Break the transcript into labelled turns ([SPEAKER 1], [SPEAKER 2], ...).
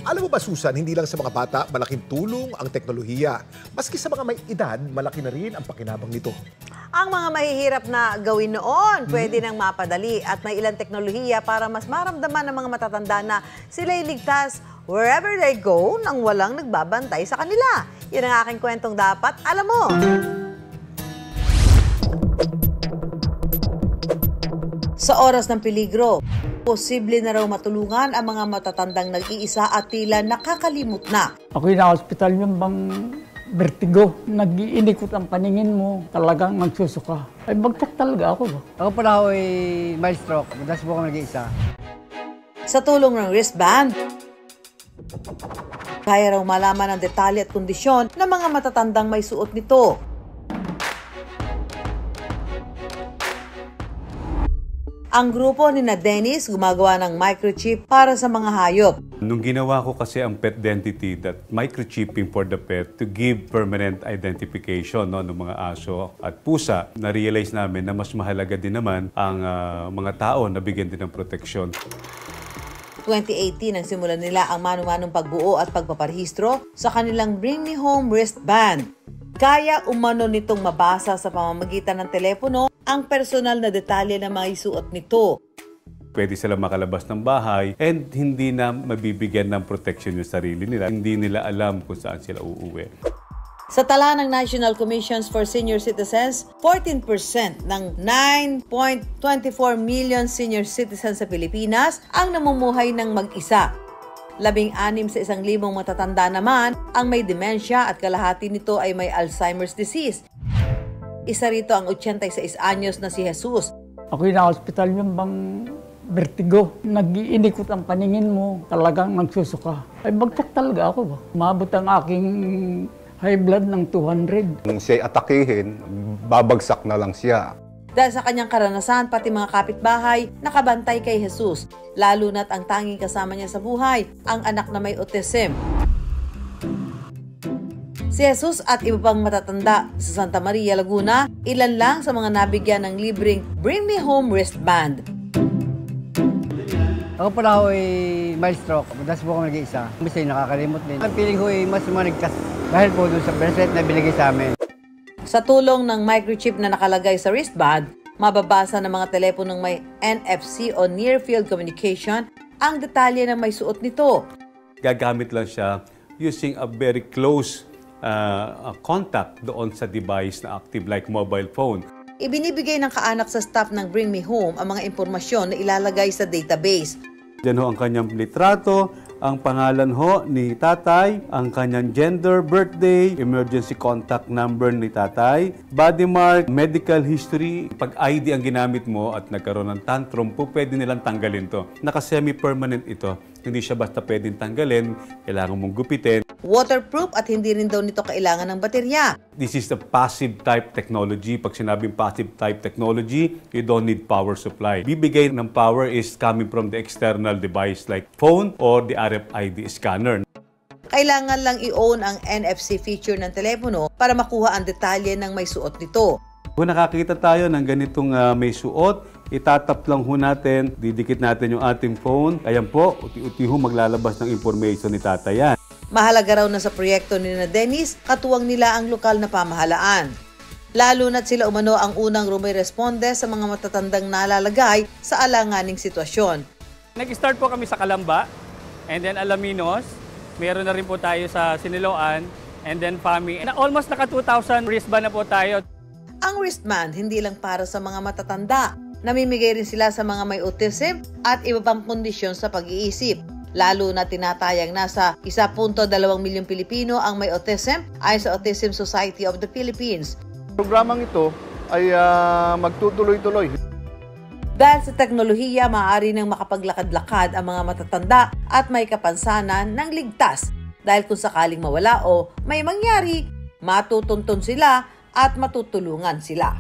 [SPEAKER 1] Alam mo ba, Susan, hindi lang sa mga bata malaking tulong ang teknolohiya. Maski sa mga may edad, malaki na rin ang pakinabang nito.
[SPEAKER 2] Ang mga mahihirap na gawin noon, pwede nang mapadali at may ilang teknolohiya para mas maramdaman ng mga matatanda na sila'y ligtas wherever they go nang walang nagbabantay sa kanila. Yan ang aking kwentong dapat alam mo. Sa oras ng peligro, posible na raw matulungan ang mga matatandang nag-iisa at tila nakakalimot na.
[SPEAKER 3] Ako'y na-hospital yung bang vertigo. Nag-iinikot ang paningin mo, talagang nagsusuka. Ay, bagtok talaga ako.
[SPEAKER 4] Ako pala ay mild stroke. Madalas po ako nag-iisa.
[SPEAKER 2] Sa tulong ng wristband, kaya raw malaman ang detalye at kondisyon ng mga matatandang may suot nito. Ang grupo ni Dennis gumagawa ng microchip para sa mga hayop.
[SPEAKER 5] Nung ginawa ko kasi ang pet identity, that microchipping for the pet to give permanent identification ng mga aso at pusa, na-realize namin na mas mahalaga din naman ang mga tao na bigyan din ng proteksyon.
[SPEAKER 2] 2018 ang simulan nila ang manu-manong pagbuo at pagpaparehistro sa kanilang Bring Me Home wristband. Kaya umano nitong mabasa sa pamamagitan ng telepono ang personal na detalye na may suot nito.
[SPEAKER 5] Pwede sila makalabas ng bahay and hindi na mabibigyan ng protection yung sarili nila. Hindi nila alam kung saan sila uuwi.
[SPEAKER 2] Sa tala ng National Commissions for Senior Citizens, 14% ng 9.24 million senior citizens sa Pilipinas ang namumuhay ng mag-isa. 16 sa 1,000 matatanda naman ang may demensya at kalahati nito ay may Alzheimer's disease. Isa rito ang 86 anyos na si Jesus.
[SPEAKER 3] Ako'y na-hospital yung bang vertigo. Nag-iinikot ang paningin mo, talagang nagsusuka. Ay, bagtok talaga ako. Umabot ang aking high blood ng 200.
[SPEAKER 6] Kung siya'y atakihin, babagsak na lang siya.
[SPEAKER 2] Dahil sa kanyang karanasan, pati mga kapitbahay nakabantay kay Jesus. Lalo na't ang tanging kasama niya sa buhay, ang anak na may autism. Si Jesus at iba pang matatanda sa Santa Maria, Laguna, ilan lang sa mga nabigyan ng libreng Bring Me Home wristband.
[SPEAKER 4] Ako pala ay mild stroke. Madalas po ako nag-iisa. Kasi nakakalimot din. Ang feeling ko ay mas manigkas dahil po doon sa bracelet na binigay sa amin.
[SPEAKER 2] Sa tulong ng microchip na nakalagay sa wristband, mababasa ng mga teleponong may NFC o Near Field Communication ang detalye ng may suot nito.
[SPEAKER 5] Gagamit lang siya using a very close contact doon sa device na active like mobile phone.
[SPEAKER 2] Ibinibigay ng kaanak sa staff ng Bring Me Home ang mga impormasyon na ilalagay sa database.
[SPEAKER 5] Diyan ho ang kanyang litrato, ang pangalan ho ni tatay, ang kanyang gender, birthday, emergency contact number ni tatay, body mark, medical history. Pag ID ang ginamit mo at nagkaroon ng tantrum po, pwede nilang tanggalin to. Naka-semi-permanent ito. Hindi siya basta pwedeng tanggalin, kailangan mong gupitin.
[SPEAKER 2] Waterproof at hindi rin daw nito kailangan ng baterya.
[SPEAKER 5] This is the passive type technology. Pag sinabing passive type technology, you don't need power supply. Bibigay ng power is coming from the external device like phone or the RFID scanner.
[SPEAKER 2] Kailangan lang i-own ang NFC feature ng telepono para makuha ang detalye ng may suot nito.
[SPEAKER 5] Kung nakakita tayo ng ganitong may suot, itatap lang ho natin, didikit natin yung ating phone. Ayan po, uti-uti ho maglalabas ng information ni tatayan.
[SPEAKER 2] Mahalaga raw na sa proyekto ni Dennis, katuwang nila ang lokal na pamahalaan. Lalo na't sila umano ang unang rumiresponde sa mga matatandang nalalagay sa alanganing sitwasyon.
[SPEAKER 7] Nag-start po kami sa Calamba, and then Alaminos. Meron na rin po tayo sa Siniloan, and then FAMI. Almost naka 2,000 wristband na po tayo.
[SPEAKER 2] Ang wristband hindi lang para sa mga matatanda. Namimigay rin sila sa mga may autism at iba pang kondisyon sa pag-iisip. Lalo na tinatayang nasa 1.2 milyong Pilipino ang may autism ayon sa Autism Society of the Philippines.
[SPEAKER 6] Programang ito ay magtutuloy-tuloy.
[SPEAKER 2] Dahil sa teknolohiya, maaari nang makapaglakad-lakad ang mga matatanda at may kapansanan ng ligtas. Dahil kung sakaling mawala o may mangyari, matutuntun sila at matutulungan sila.